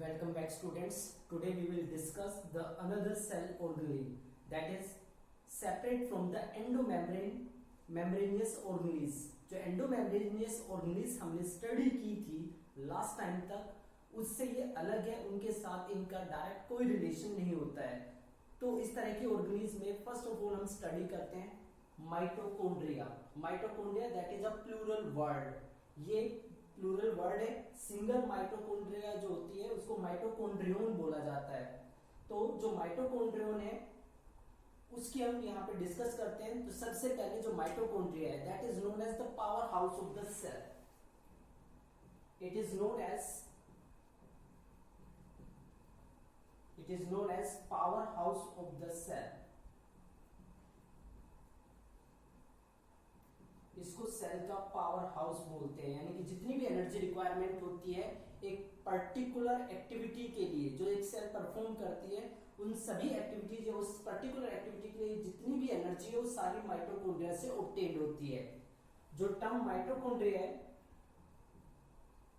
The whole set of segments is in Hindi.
Welcome back students. Today we will discuss the another cell organelle that is separate from the membranous organelles. जो एंडोमेम्ब्रेनियस ऑर्गेनेल्स हमने स्टडी की थी लास्ट टाइम तक, उससे ये अलग है, उनके साथ इनका डायरेक्ट कोई रिलेशन नहीं होता है। तो इस तरह की ऑर्गेनेल्स में फर्स्ट ऑफ ऑल हम स्टडी करते हैं mitochondria. Mitochondria that is a plural word, ये प्लूरल वर्ड है। सिंगल माइटोकॉन्ड्रिया जो होती है उसको माइटोकॉन्ड्रियोन बोला जाता है। तो जो माइटोकॉन्ड्रियोन है उसकी हम यहाँ पे डिस्कस करते हैं। तो सबसे पहले जो माइटोकॉन्ड्रिया है that is known as the powerhouse of the cell. It is known as powerhouse of the cell. इसको सेल का पावर हाउस बोलते हैं, यानी कि जितनी भी एनर्जी रिक्वायरमेंट होती है एक पर्टिकुलर एक्टिविटी के लिए जो एक सेल परफॉर्म करती है, उन सभी एक्टिविटीज या उस पर्टिकुलर एक्टिविटी के लिए जितनी भी एनर्जी है वो सारी माइटोकॉन्ड्रिया से ऑब्टेन्ड होती है। जो टर्म माइटोकॉन्ड्रिया है,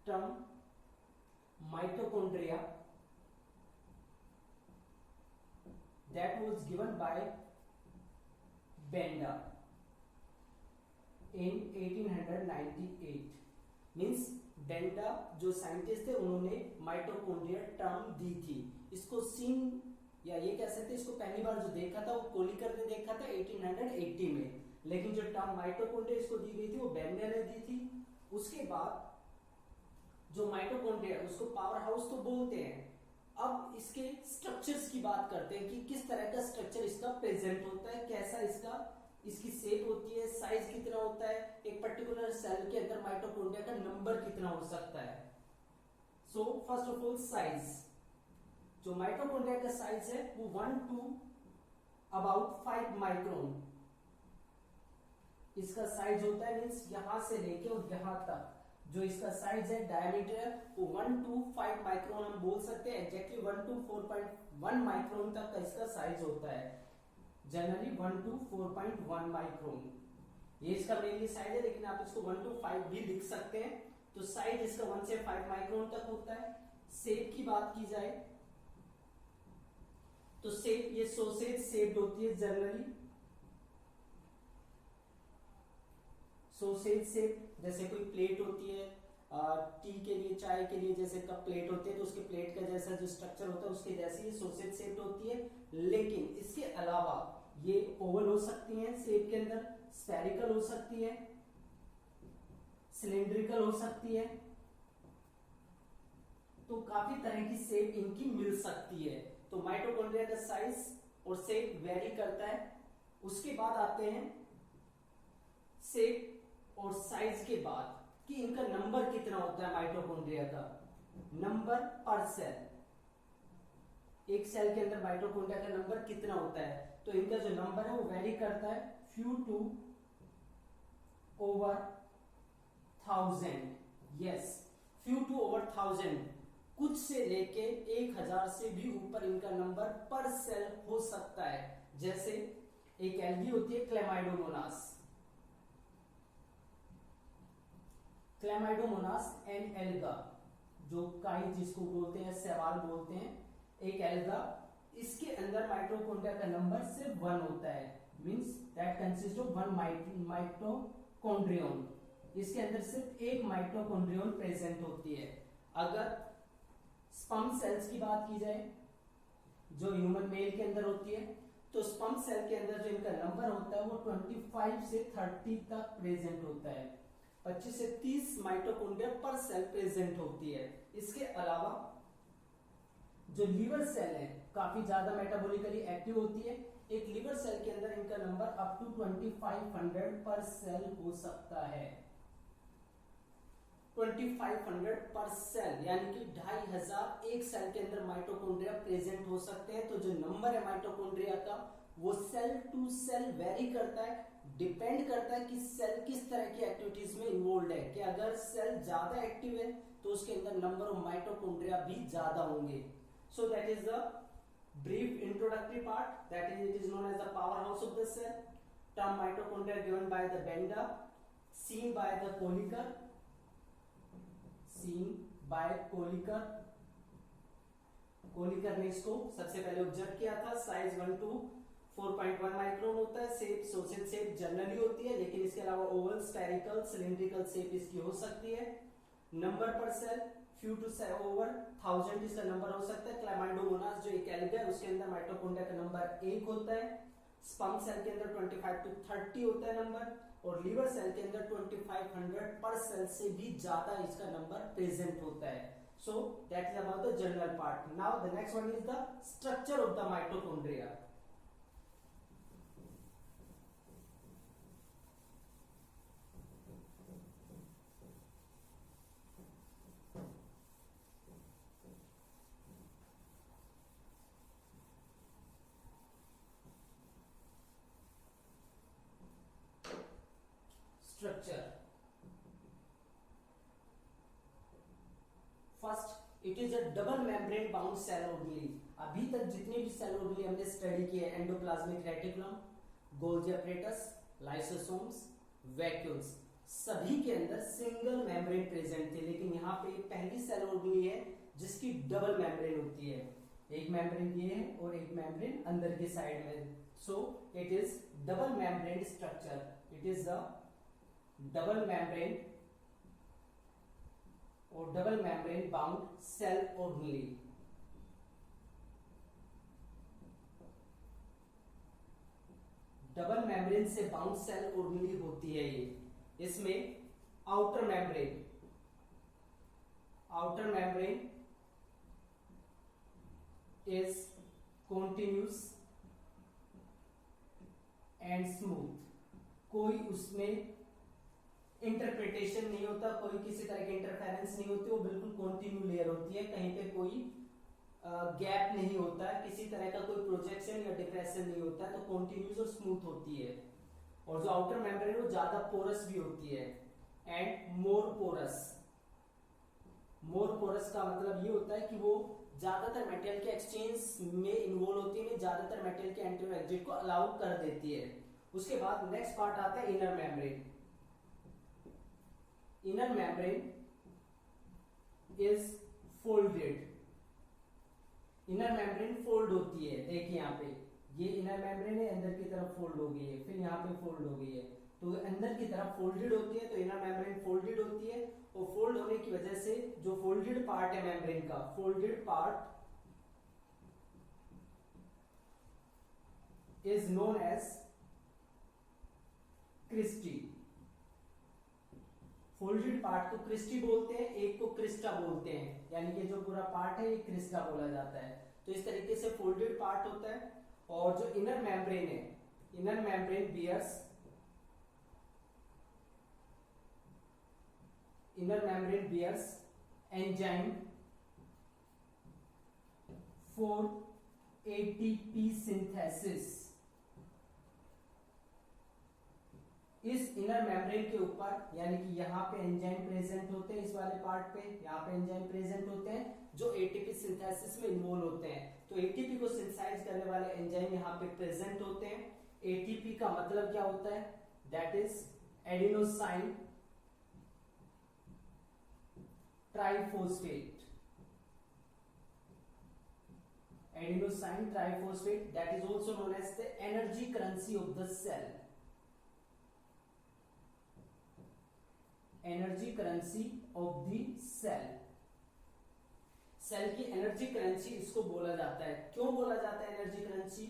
term mitochondria that was given by Benda in 1898। Means Benda जो साइंटिस्ट थे उन्होंने माइटोकॉन्ड्रिया टर्म दी थी। इसको सीन या ये कह सकते हैं, इसको पहली बार जो देखा था वो कोलिकर ने देखा था 1880 में, लेकिन जो टर्म माइटोकॉन्ड्रिया इसको दी गई थी वो बेंडा ने दी थी। उसके बाद जो माइटोकॉन्ड्रिया उसको पावर हाउस तो बोलते हैं। अब इसके स्ट्रक्चर्स की बात करते हैं कि किस तरह का स्ट्रक्चर इसका प्रेजेंट होता है, कैसा इसकी शेप होती है, साइज कितना होता है, एक पर्टिकुलर सेल के अंदर माइटोकॉन्ड्रिया का नंबर कितना हो सकता है। So first of all size, जो माइटोकॉन्ड्रिया का साइज है वो 1 to about 5 माइक्रोन इसका साइज होता है। मीन्स यहां से लेके और यहां तक जो इसका साइज है, डायमीटर है, वो 1 to 5 माइक्रोन हम बोल सकते हैं। एग्जैक्टली 1 to 4.1 माइक्रोन तक का इसका साइज होता है। जनरली 1 to 4.1 माइक्रोन ये इसका मेनली साइज है, लेकिन आप इसको 1 to 5 भी लिख सकते हैं। तो साइज इसका 1 से 5 माइक्रोन तक होता है। शेप की बात की जाए तो शेप ये सॉसेज शेप्ड होती है जनरली। सॉसेज शेप, जैसे कोई प्लेट होती है टी के लिए, चाय के लिए जैसे कप प्लेट होते हैं, तो उसके प्लेट का जैसा जो स्ट्रक्चर होता है उसके जैसे ही सॉसेज शेप्ड होती है। लेकिन इसके अलावा ये ओवल हो सकती है शेप के अंदर, स्फेरिकल हो सकती है, सिलिंड्रिकल हो सकती है। तो काफी तरह की शेप इनकी मिल सकती है। तो माइटोकॉन्ड्रिया का साइज और शेप वेरी करता है। उसके बाद आते हैं शेप और साइज के बाद कि इनका नंबर कितना होता है माइटोकॉन्ड्रिया का। नंबर पर सेल, एक सेल के अंदर माइटोकॉन्ड्रिया का नंबर कितना होता है, तो इनका जो नंबर है वो वेरी करता है few to over 1000। Yes, few to over 1000, कुछ से लेके 1000 से भी ऊपर इनका नंबर पर सेल हो सकता है। जैसे एक एल्गी होती है क्लेमाइडोमोनास, क्लेमाइडोमोनास एंड एल्गा, जो काई जिसको बोलते हैं, सवाल बोलते हैं, एक एल्गा, इसके अंदर माइटोकॉन्ड्रिया का नंबर सिर्फ 1 होता है। Means that consist of 1 mitochondrion. इसके अंदर सिर्फ एक माइटोकॉन्ड्रियन प्रेजेंट होती है। अगर स्पर्म सेल्स की बात की जाए जो ह्यूमन मेल के अंदर होती है, तो स्पर्म सेल के अंदर जो इनका नंबर होता है वो 25 से 30 तक प्रेजेंट होता है। 25 से 30 माइटोकॉन्ड्रिया पर सेल प्रेजेंट होती है। इसके अलावा जो लीवर सेल है काफी ज्यादा मेटाबॉलिकली एक्टिव होती है। एक लीवर सेल के अंदर इनका नंबर अप टू 2500 पर सेल हो सकता है। 2500 पर सेल, यानी कि 2500 एक सेल के अंदर माइटोकॉन्ड्रिया प्रेजेंट हो सकते हैं। तो जो नंबर है माइटोकॉन्ड्रिया का वो सेल टू सेल वेरी करता है, डिपेंड करता है कि सेल किस तरह की एक्टिविटीज में इन्वॉल्व है। कि अगर सेल ज्यादा एक्टिव है तो उसके अंदर नंबर ऑफ माइटोकॉन्ड्रिया भी ज्यादा होंगे। So that is the brief introductory part, that is it is known as the powerhouse of the cell. Term mitochondria given by the Benda, seen by the Kolliker Kolliker ने इसको सबसे पहले ऑब्जर्व किया था। साइज 1 to 4.1 माइक्रोन होता है। शेप सोशल शेप जनरली होती है, लेकिन इसके अलावा ओवल, स्फेरिकल, सिलिंड्रिकल शेप इसकी हो सकती है। नंबर पर सेल फ्यू टू ओवर 1000 इसका नंबर हो सकता है। क्लामाइडोमोनास जो एक एल्गा है उसके अंदर माइटोकॉन्ड्रिया का नंबर 1 होता है। स्पर्म सेल के अंदर 25 to 30 होता है नंबर, और लीवर सेल के अंदर 2500 पर सेल से भी ज्यादा इसका नंबर प्रेजेंट होता है। So that is about the general part. Now the next one is the structure of the mitochondria. Structure. First, it is a double membrane bound cell organelle. अभी तक जितने भी सेल ऑर्गेनेल हमने स्टडी किए, endoplasmic reticulum, Golgi apparatus, lysosomes, vacuoles, सभी के अंदर सिंगल मेम्ब्रेन प्रेजेंट थे। लेकिन यहाँ पे पहली सेल ऑर्गेनेल है जिसकी डबल मेम्ब्रेन होती है। एक मेम्ब्रेन ये है और एक मेम्ब्रेन अंदर की साइड में। So it is double membrane structure. It is the double membrane और double membrane bound cell organelle. Double membrane से बाउंड सेल ऑर्गेनेल होती है ये। इसमें outer membrane is continuous and smooth. कोई उसमें इंटरप्रिटेशन नहीं होता, कोई किसी तरह की इंटरफेरेंस नहीं होती, वो बिल्कुल कॉन्टिन्यू लेयर होती है। कहीं पे कोई गैप नहीं होता है, किसी तरह का कोई प्रोजेक्शन या डिप्रेशन नहीं होता है, तो कॉन्टिन्यूस और स्मूथ होती है। और जो आउटर मेम्ब्रेन है वो ज्यादा पोरस भी होती है and more porous. More porous का मतलब ये होता है कि वो ज्यादातर मेटेरियल के एक्सचेंज में इन्वॉल्व होती है, ज्यादातर मेटेरियल के एंटर और एग्जिट को अलाउ कर देती है। उसके बाद नेक्स्ट पार्ट आता है inner membrane. Inner membrane is folded. Inner membrane fold होती है। देखिए यहाँ पे ये इनर मेम्ब्रेन है, अंदर की तरफ फोल्ड हो गई है, फिर यहाँ पे फोल्ड हो गई है, तो अंदर की तरफ फोल्डेड होती है। तो इनर मेम्ब्रेन फोल्डेड होती है, और फोल्ड होने की वजह से जो फोल्डेड पार्ट है मेम्ब्रेन का, folded part is known as cristae. Folded part को क्रिस्टी बोलते हैं, एक को क्रिस्टा बोलते हैं, यानी कि जो पूरा पार्ट है ये क्रिस्टा बोला जाता है। तो इस तरीके से फोल्डेड पार्ट होता है। और जो इनर मेम्ब्रेन है, inner membrane bears enzyme for ATP synthesis. इस इनर मेम्ब्रेन के ऊपर, यानी कि यहाँ पे एंजाइम प्रेजेंट होते हैं, इस वाले पार्ट पे यहाँ पे एंजाइम प्रेजेंट होते हैं जो एटीपी सिंथेसिस में इन्वॉल्व होते हैं। तो एटीपी को सिंथेसाइज करने वाले एंजाइम यहाँ पे प्रेजेंट होते हैं। एटीपी का मतलब क्या होता है? That is adenosine triphosphate. Adenosine triphosphate, that is also known as the energy currency of the cell. Energy currency of the cell. Cell की एनर्जी करेंसी इसको बोला जाता है। क्यों बोला जाता है एनर्जी करेंसी?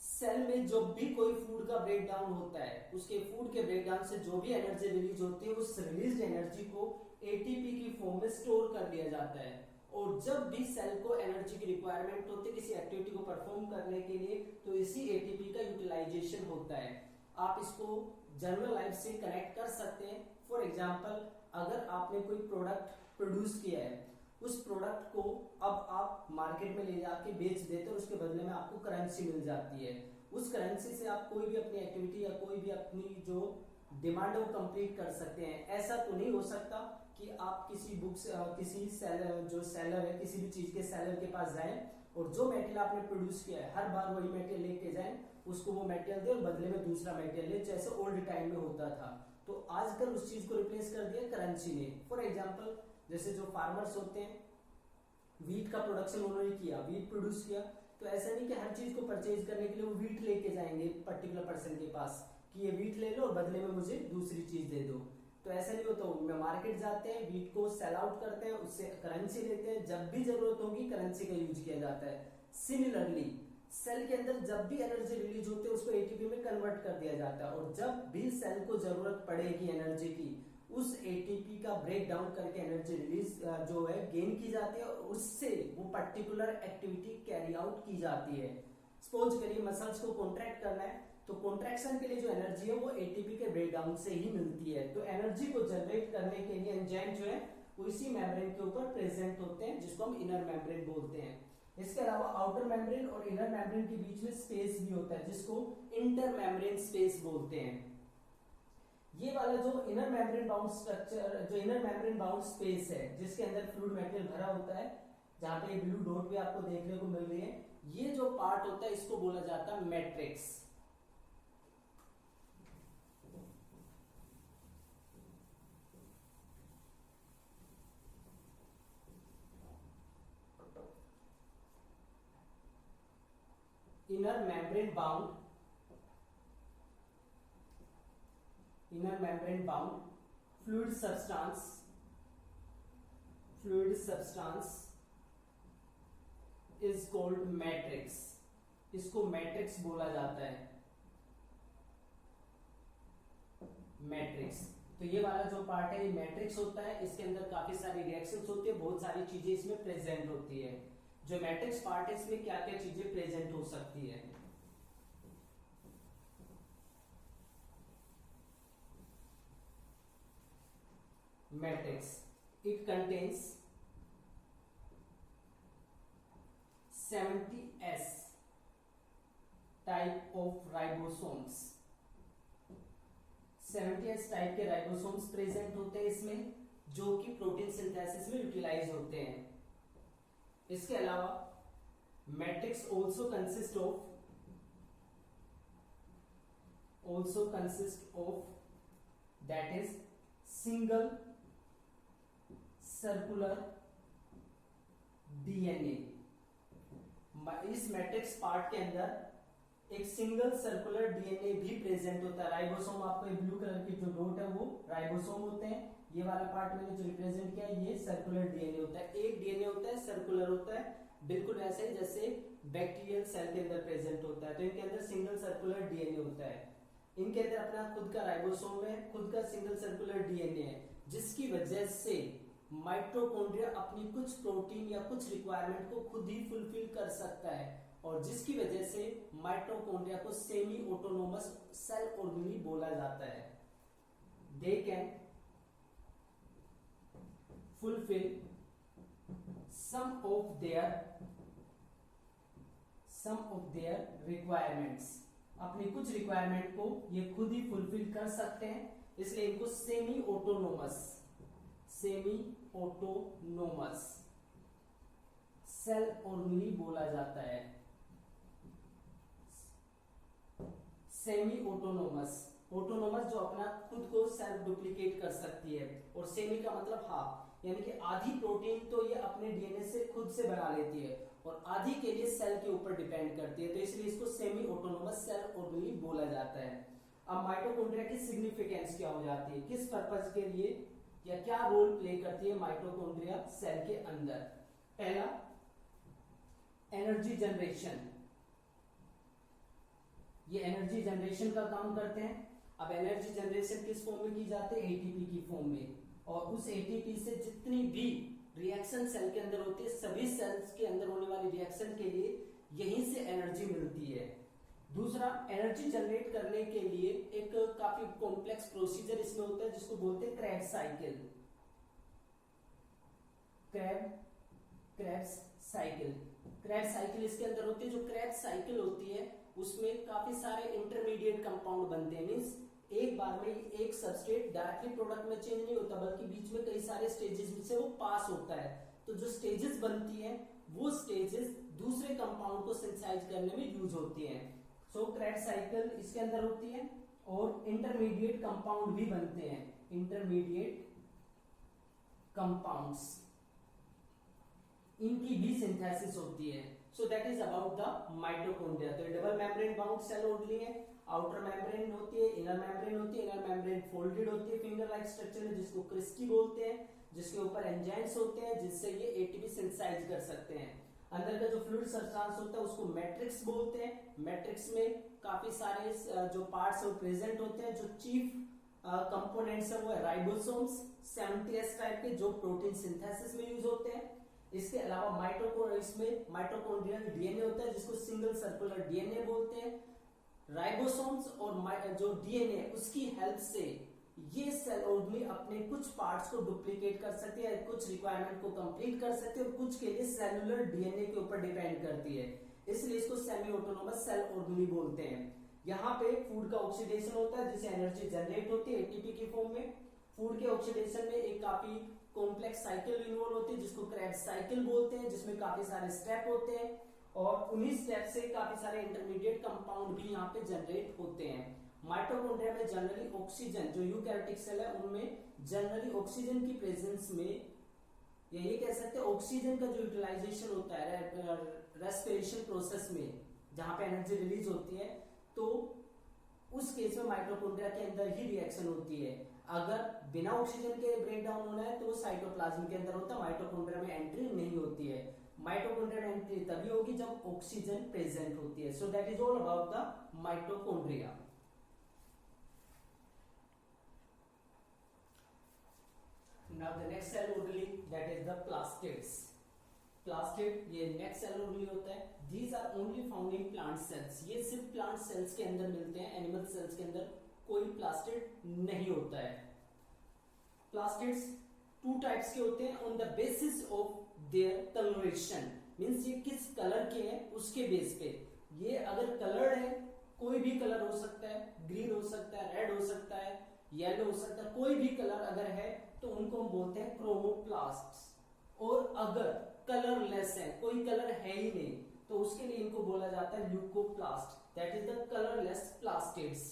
सेल में जब भी कोई फूड का ब्रेकडाउन होता है, उसके फूड के ब्रेकडाउन से जो भी एनर्जी रिलीज होती है, उस रिलीज एनर्जी को एटीपी की फॉर्म में स्टोर कर दिया जाता है। और जब भी सेल को एनर्जी की रिक्वायरमेंट होती है किसी एक्टिविटी को परफॉर्म करने के लिए, तो इसी एटीपी का यूटिलाइजेशन होता है। आप इसको जनरल लाइफ से कनेक्ट कर सकते हैं। फॉर एग्जांपल, अगर आपने कोई प्रोडक्ट प्रोड्यूस किया है, उस प्रोडक्ट को अब आप मार्केट में ले जाके बेच देते हो, उसके बदले में आपको करेंसी मिल जाती है। उस करेंसी से आप कोई भी अपनी एक्टिविटी या कोई भी अपनी जो डिमांड है वो कंप्लीट कर सकते हैं। ऐसा तो नहीं हो सकता कि आप किसी बुक से किसी सेलर, जो सेलर है, किसी भी चीज के सेलर के पास जाएं और जो मटेरियल आपने प्रोड्यूस किया है हर बार वही मटेरियल लेके जाएं, उसको वो मटेरियल दे और बदले में दूसरा मटेरियल ले, जैसे ओल्ड टाइम में होता था। तो आजकल उस चीज को रिप्लेस कर दिया करेंसी ने। फॉर एग्जाम्पल, जैसे जो फार्मर्स होते हैं वीट का प्रोडक्शन उन्होंने किया, वीट प्रोड्यूस किया, तो ऐसा नहीं कि हर चीज को परचेज करने के लिए वो वीट लेके जाएंगे पर्टिकुलर पर्सन के पास कि ये वीट ले लो और बदले में मुझे दूसरी चीज दे दो, तो ऐसा नहीं होता। वो मार्केट जाते हैं, वीट को सेल आउट करते हैं, उससे करेंसी लेते हैं, जब भी जरूरत होगी करेंसी का यूज किया जाता है। सिमिलरली सेल के अंदर जब भी एनर्जी रिलीज होती है उसको एटीपी में कन्वर्ट कर दिया जाता है, और जब भी सेल को जरूरत पड़ेगी एनर्जी की, उस एटीपी का ब्रेक डाउन करके एनर्जी रिलीज जो है गेन की जाती है, और उससे वो पर्टिकुलर एक्टिविटी कैरी आउट की जाती है। सपोज करिए मसल्स को कॉन्ट्रैक्ट करना है, तो कॉन्ट्रैक्शन के लिए जो एनर्जी है वो एटीपी के ब्रेक डाउन से ही मिलती है। तो एनर्जी को जनरेट करने के लिए एंजाइम जो है वो इसी मेम्ब्रेन के ऊपर प्रेजेंट होते हैं, जिसको हम इनर मेम्ब्रेन बोलते हैं। इसके अलावा आउटर मेम्ब्रेन और इनर मेम्ब्रेन के बीच में स्पेस भी होता है, जिसको इंटर मेम्ब्रेन स्पेस बोलते हैं। ये वाला जो इनर मेम्ब्रेन बाउंड स्ट्रक्चर, जो इनर मेम्ब्रेन बाउंड स्पेस है, जिसके अंदर फ्लूइड मटेरियल भरा होता है, जहां पे ब्लू डॉट भी आपको देखने को मिल रही है, ये जो पार्ट होता है इसको बोला जाता है matrix. inner membrane bound fluid substance is called matrix, इसको मैट्रिक्स बोला जाता है, मैट्रिक्स। तो ये वाला जो पार्ट है ये मैट्रिक्स होता है, इसके अंदर काफी सारी रिएक्शंस होती है, बहुत सारी चीजें इसमें प्रेजेंट होती है। जो मैट्रिक्स पार्ट है इसमें क्या क्या चीजें प्रेजेंट हो सकती है। Matrix, it contains 70S type of ribosomes, 70S type के राइबोसोम्स प्रेजेंट होते हैं इसमें, जो कि प्रोटीन सिंथेसिस में यूटिलाइज होते हैं। इसके अलावा matrix also consist of that is single circular DNA। इस मैट्रिक्स पार्ट के अंदर एक सिंगल सर्कुलर डीएनए भी प्रेजेंट होता है। राइबोसोम, आपको ये ब्लू कलर की जो डॉट है वो राइबोसोम होते हैं। ये वाला पार्ट मैंने जो रिप्रेजेंट किया ये सर्कुलर डीएनए होता है। एक डीएनए होता है सर्कुलर होता है, बिल्कुल ऐसे ही जैसे बैक्टीरियल सेल के अंदर प्रेजेंट होता है। तो इनके अंदर सिंगल सर्कुलर डीएनए होता है। इनके अंदर अपना खुद का राइबोसोम है, खुद का सिंगल सर्कुलर डीएनए है, जिसकी वजह से माइटोकॉन्ड्रिया अपनी कुछ प्रोटीन या कुछ रिक्वायरमेंट को खुद ही फुलफिल कर सकता है, और जिसकी वजह से माइटोकॉन्ड्रिया को सेमी ऑटोनोमस सेल ऑर्गेनी बोला जाता है। They can fulfill some of their requirements, अपनी कुछ रिक्वायरमेंट को ये खुद ही फुलफिल कर सकते हैं, इसलिए इनको सेमी ऑटोनोमस सेल ऑर्गेनी बोला जाता है। सेमी ऑटोनोमस जो अपना खुद को सेल्फ डुप्लीकेट कर सकती है, और सेमी का मतलब हाफ, यानी कि आधी प्रोटीन तो ये अपने डीएनए से खुद से बना लेती है और आधी के लिए सेल के ऊपर डिपेंड करती है, तो इसलिए इसको सेमी ऑटोनोमस सेल ऑर्गेनी बोला जाता है। अब माइटोकॉन्ड्रिया की सिग्निफिकेंस क्या हो जाती है, किस पर्पज के लिए या क्या रोल प्ले करती है माइटोकॉन्ड्रिया सेल के अंदर। पहला, एनर्जी जनरेशन, ये एनर्जी जनरेशन का काम करते हैं। अब एनर्जी जनरेशन किस फॉर्म में की जाती है, एटीपी की फॉर्म में, और उस एटीपी से जितनी भी रिएक्शन सेल के अंदर होती है, सभी सेल्स के अंदर होने वाली रिएक्शन के लिए यहीं से एनर्जी मिलती है। दूसरा, एनर्जी जनरेट करने के लिए एक काफी कॉम्प्लेक्स प्रोसीजर इसमें होता है, जिसको बोलते हैं क्रेब्स साइकिल। क्रेब्स साइकिल इसके अंदर होती है। जो क्रेब्स साइकिल होती है उसमें काफी सारे इंटरमीडिएट कंपाउंड बनते हैं, मींस एक बार में एक सबस्ट्रेट डायरेक्टली प्रोडक्ट में चेंज नहीं होता, बल्कि बीच में कई सारे स्टेजेस से वो पास होता है। तो जो स्टेजेस बनती हैं वो स्टेजेस दूसरे कंपाउंड को सिंथेसाइज करने में यूज होती हैं। सो क्रेब्स साइकिल इसके अंदर होती है, और इंटरमीडिएट कंपाउंड भी बनते हैं, इंटरमीडिएट कंपाउंड्स। इनकी भी सिंथेसिस होती है। So that is about the mitochondria. तो डबल मेम्ब्रेन बाउंड सेल ओरली है, आउटर मेम्ब्रेन होती है, इनर मेम्ब्रेन होती है, इनर मेम्ब्रेन फोल्डेड होती है फिंगर लाइक स्ट्रक्चर में, जिसको क्रिस्की बोलते हैं, जिसके ऊपर एंजाइम्स होते हैं जिससे ये एटीपी सिंथेसाइज कर सकते हैं। अंदर का जो फ्लूइड सब्सटेंस होता है उसको मैट्रिक्स बोलते हैं। मैट्रिक्स में काफी सारे जो पार्ट्स है प्रेजेंट होते हैं। जो चीफ कंपोनेंट्स है वो है राइबोसोम्स 70S टाइप के, जो प्रोटीन सिंथेसिस में यूज होते हैं। इसके अलावा इसमें माइटोकॉन्ड्रियल डीएनए होता है जिसको सिंगल सर्कुलर डीएनए बोलते हैं। राइबोसोम्स और जो डीएनए उसकी हेल्प से ये सेल ऑर्गेनी अपने कुछ पार्ट्स को डुप्लीकेट कर सकती है, कुछ रिक्वायरमेंट को कंप्लीट कर सकती है और कुछ के लिए सेलुलर डीएनए के ऊपर डिपेंड करती है, इसलिए इसको सेमी ऑटोनोमस सेल ऑर्गेनी बोलते हैं। यहाँ पे फूड का ऑक्सीडेशन होता है जिससे एनर्जी जनरेट होती है एटीपी की फॉर्म में। फूड के ऑक्सीडेशन में एक काफी कॉम्प्लेक्स साइकिल इन्वॉल्व होती है जिसको क्रेब्स साइकिल बोलते हैं, जिसमें काफी सारे स्टेप होते हैं और उन्हीं स्टेप से काफी सारे इंटरमीडिएट कंपाउंड भी यहाँ पे जनरेट होते हैं। माइटोकॉन्ड्रिया में जनरली ऑक्सीजन, जो यूकैरियोटिक सेल है उनमें जनरली ऑक्सीजन की प्रेजेंस में, या ये कह सकते हैं ऑक्सीजन का जो यूटिलाइजेशन होता है रेस्पिरेशन प्रोसेस में जहां पे एनर्जी रिलीज होती है, तो उस केस में माइटोकॉन्ड्रिया के अंदर ही रिएक्शन होती है। अगर बिना ऑक्सीजन के ब्रेक डाउन होना है तो वो साइटोप्लाज्म के अंदर होता है, माइटोकॉन्ड्रिया में एंट्री नहीं होती है। माइटोकॉन्ड्रिया में एंट्री तभी होगी जब ऑक्सीजन प्रेजेंट होती है। So that is all about the mitochondria. Now the next cell orderly, that is the plastids. Plastid ये next cell orderly होता है। These are only found in plant cells. ये सिर्फ plant cells के अंदर मिलते हैं, animal cells के अंदर कोई plastid नहीं होता है। Plastids two types के होते हैं on the basis of their coloration, means ये किस कलर के हैं उसके बेस पे। ये अगर कलर्ड है, कोई भी कलर हो सकता है, ग्रीन हो सकता है, रेड हो सकता है, येलो हो सकता है, कोई भी कलर अगर है तो उनको हम बोलते हैं क्रोमोप्लास्ट्स। और अगर कलरलेस है, कोई कलर है ही नहीं, तो उसके लिए इनको बोला जाता है leucoplast, that is the colourless plastids.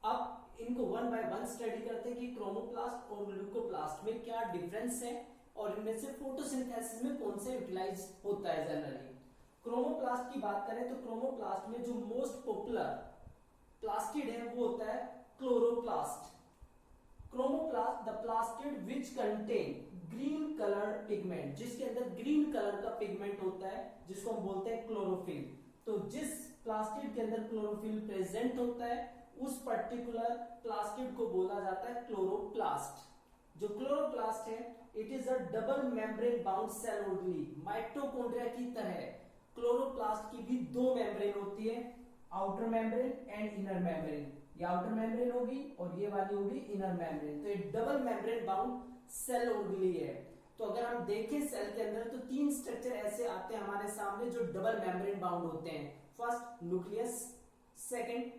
अब इनको वन बाय वन स्टडी करते हैं कि क्रोमोप्लास्ट और ल्यूकोप्लास्ट में क्या डिफरेंस है और इनमें से फोटोसिंथेसिस में कौन सा यूटिलाइज होता है। जनरली क्रोमोप्लास्ट की बात करें तो क्रोमोप्लास्ट में जो मोस्ट पॉपुलर प्लास्टिड है वो होता है chloroplast. Chromoplast the plastid which contain green colour pigment, जिसके अंदर ग्रीन कलर का पिगमेंट होता है जिसको हम बोलते हैं क्लोरोफिल। तो जिस प्लास्टिड के अंदर क्लोरोफिल प्रेजेंट होता है उस पर्टिकुलर प्लास्टिड को बोला जाता है क्लोरोप्लास्ट। जो क्लोरोप्लास्ट है it is a double membrane bound cell organelle. Mitochondria की तरह क्लोरोप्लास्ट की भी दो मेम्ब्रेन होती है, outer membrane and inner membrane. ये आउटर मेम्ब्रेन होगी और ये वाली होगी इनर मेम्ब्रेन। तो ये double membrane bound cell organelle है। तो अगर हम देखें सेल के अंदर तो तीन स्ट्रक्चर ऐसे आते हैं हमारे सामने जो डबल मेम्ब्रेन बाउंड होते हैं। First nucleus, second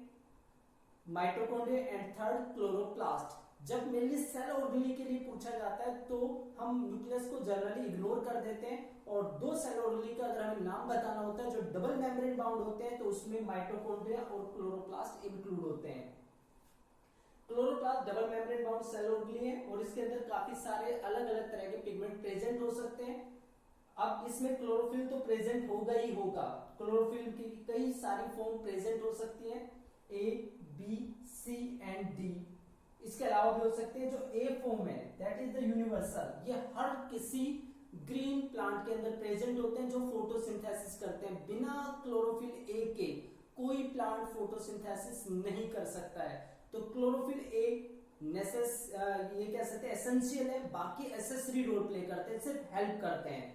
mitochondria and third chloroplast. जब मेनली सेल ऑर्गेनी के लिए पूछा जाता है तो हम न्यूक्लियस को जनरली इग्नोर कर देते हैं और दो सेल ऑर्गेनी का अगर हमें नाम बताना होता है जो डबल मेम्ब्रेन बाउंड होते हैं तो उसमें माइटोकॉन्ड्रिया और क्लोरोप्लास्ट इंक्लूड होते हैं। Chloroplast double membrane bound cell organelle है और इसके अंदर काफी सारे अलग अलग तरह के पिगमेंट प्रेजेंट हो सकते हैं। अब इसमें क्लोरोफिल तो प्रेजेंट होगा ही होगा, क्लोरोफिल की कई सारी फॉर्म प्रेजेंट हो सकती है, A B C and D. इसके अलावा भी हो सकते हैं जो ए फॉर्म है दैट इज द यूनिवर्सल। ये हर किसी ग्रीन प्लांट के अंदर प्रेजेंट होते हैं जो फोटोसिंथेसिस करते हैं। बिना क्लोरोफिल ए के कोई प्लांट फोटोसिंथेसिस नहीं कर सकता है। तो क्लोरोफिल ए ये कह सकते हैं एसेंशियल है, बाकी एसेसरी रोल प्ले करते हैं, सिर्फ हेल्प करते हैं।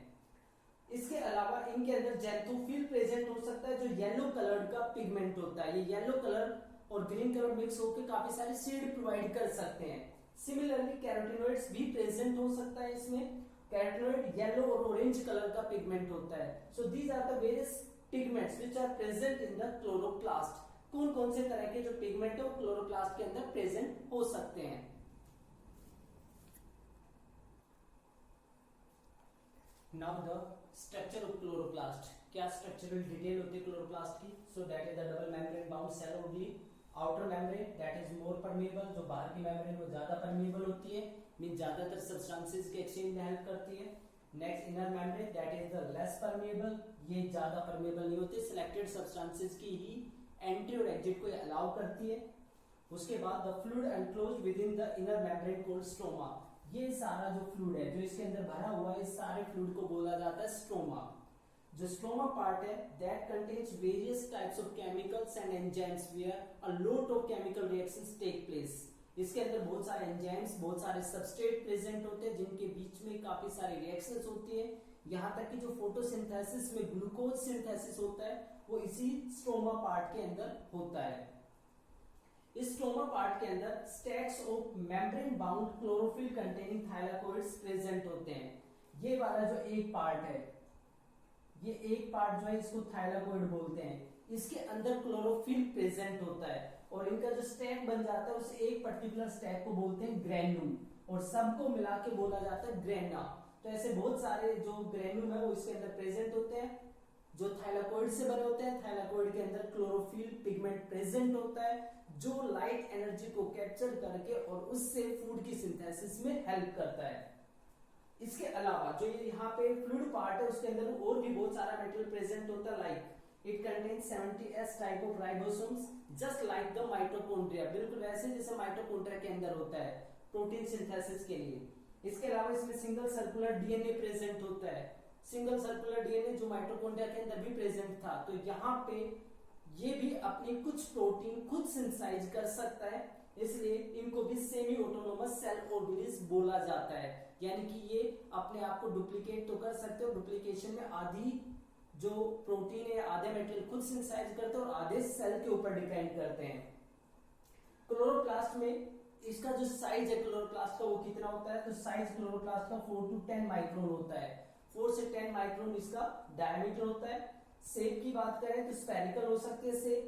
इसके अलावा इनके अंदर जैंथोफिल प्रेजेंट हो सकता है जो येलो कलर का पिगमेंट होता है। ये येलो कलर और ग्रीन कलर मिक्स होकर काफी सारे शेड प्रोवाइड कर सकते हैं। सिमिलरली कैरोटीनॉइड्स भी प्रेजेंट हो सकता है इसमें। कैरोटीनॉइड येलो और ऑरेंज कलर का पिगमेंट होता है। So these are the various pigments which are present in the chloroplast. कौन कौन से तरह के जो पिगमेंट है वो क्लोरोप्लास्ट के अंदर प्रेजेंट हो सकते हैं। Now the structure of chloroplast. क्या स्ट्रक्चरल डिटेल होती है क्लोरोप्लास्ट की? So that is the double membrane bound cell organelle. Outer membrane that is more permeable, जो बाहर की मेम्ब्रेन वो ज्यादा परमेबल होती है, मीन ज्यादातर सब्सटेंसेस के एक्सचेंज में हेल्प करती है। Next inner membrane that is the less permeable, ये ज्यादा परमेबल नहीं होते, सिलेक्टेड सब्सटेंसेस की ही एंट्री और एग्जिट को अलाउ करती है। उसके बाद the fluid enclosed with in the inner membrane called stroma, ये सारा जो फ्लूइड है जो इसके अंदर भरा हुआ है, इस सारे फ्लूइड को बोला जाता है स्ट्रोमा। जो स्ट्रोमा पार्ट है that contains various types of chemicals and enzymes where a lot of chemical reactions take place, इसके अंदर बहुत सारे एंजाइम्स, बहुत सारे सबस्ट्रेट प्रेजेंट होते हैं जिनके बीच में काफी सारी रिएक्शंस होती है। यहाँ तक कि जो फोटोसिंथेसिस में ग्लूकोज सिंथेसिस होता है वो इसी स्ट्रोमा पार्ट के अंदर होता है। इस स्ट्रोमा पार्ट के अंदर stacks of membrane bound chlorophyll containing thylakoids present होते हैं। ये वाला जो एक पार्ट है, ये एक पार्ट जो है इसको थाइलाकोइड बोलते हैं, इसके अंदर क्लोरोफिल प्रेजेंट होता है और इनका जो स्टैक बन जाता है उस एक पर्टिकुलर स्टैक को बोलते हैं ग्रेन्यूल और सबको मिला के बोला जाता है ग्रेना। तो ऐसे बहुत सारे जो ग्रेन्यूल है वो इसके अंदर प्रेजेंट होते हैं जो थाइलाकोइड से बने होते हैं। थाइलाकोइड के अंदर क्लोरोफिल पिगमेंट प्रेजेंट होता है जो लाइट एनर्जी को कैप्चर करके और उससे फूड की सिंथेसिस में हेल्प करता है। इसके अलावा जो ये यहाँ पे फ्लूइड पार्ट है उसके अंदर और भी बहुत सारा मटेरियल प्रेजेंट होता है, like it contains 70s type of ribosomes just like the mitochondria, बिल्कुल वैसे जैसे माइटोकॉन्ड्रिया के अंदर होता है प्रोटीन सिंथेसिस के लिए। इसके अलावा इसमें सिंगल सर्कुलर डीएनए प्रेजेंट होता है, सिंगल सर्कुलर डीएनए जो माइटोकॉन्ड्रिया के अंदर भी प्रेजेंट था। तो यहाँ पे ये भी अपनी कुछ प्रोटीन खुद सिंथेसाइज कर सकता है, इसलिए इनको भी सेमी ऑटोनोमस सेल ऑर्गेनिज्म बोला जाता है। यानी कि ये अपने आप को डुप्लीकेट तो कर सकते हो, डुप्लीकेशन में आधी जो प्रोटीन है आधे मटेरियल खुद सिंथेसाइज करते हैं और आधे सेल के ऊपर डिपेंड करते हैं। क्लोरोप्लास्ट में इसका जो साइज है क्लोरोप्लास्ट का वो कितना होता है, तो साइज क्लोरोप्लास्ट का 4 to 10 माइक्रोन होता है, 4 से 10 माइक्रोन इसका डायमीटर होता है। शेप की बात करें तो स्फेरिकल हो सकती है शेप,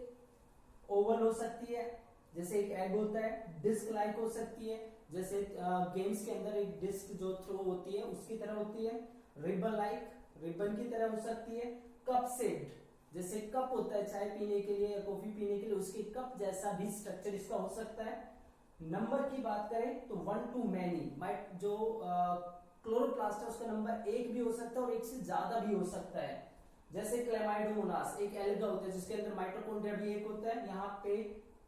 ओवल हो सकती है जैसे एक एग होता है, डिस्क लाइक हो सकती है जैसे गेम्स के अंदर एक डिस्क जो थ्रो होती है उसकी तरह होती है, रिबन लाइक रिबन की तरह हो सकती है, कप शेप्ड जैसे कप होता है चाय पीने के लिए या कॉफी पीने के लिए उसके कप जैसा भी स्ट्रक्चर इसका हो सकता है। नंबर की बात करें तो 1 to many, जो क्लोरोप्लास्ट है उसका नंबर 1 भी हो सकता है और 1 से ज्यादा भी हो सकता है। जैसे क्लेमाइडोमोनास एक एल्गा होता है जिसके अंदर माइटोकॉन्ड्रिया भी एक होता है, यहाँ पे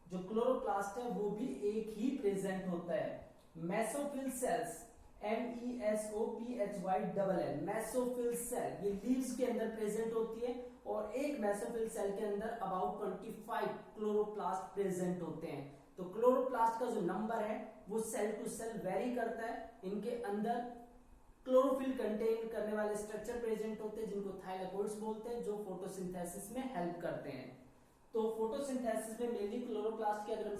जो क्लोरोप्लास्ट है वो भी एक ही प्रेजेंट होता है। Mesophyll cells MESOPHYLL mesophyll cell ये लीव्स के अंदर प्रेजेंट होती है और एक मेसोफिल सेल के अंदर अबाउट 25 क्लोरोप्लास्ट प्रेजेंट होते हैं। तो क्लोरोप्लास्ट का जो नंबर है वो सेल टू सेल वेरी करता है। इनके अंदर क्लोरोफिल कंटेन करने वाले स्ट्रक्चर प्रेजेंट होते हैं जिनको थाइलाकोइड्स बोलते हैं जो फोटोसिंथेसिस में हेल्प करते हैं। तो फोटोसिंथेसिस में मेनली क्लोरोप्लास्ट की अगर हम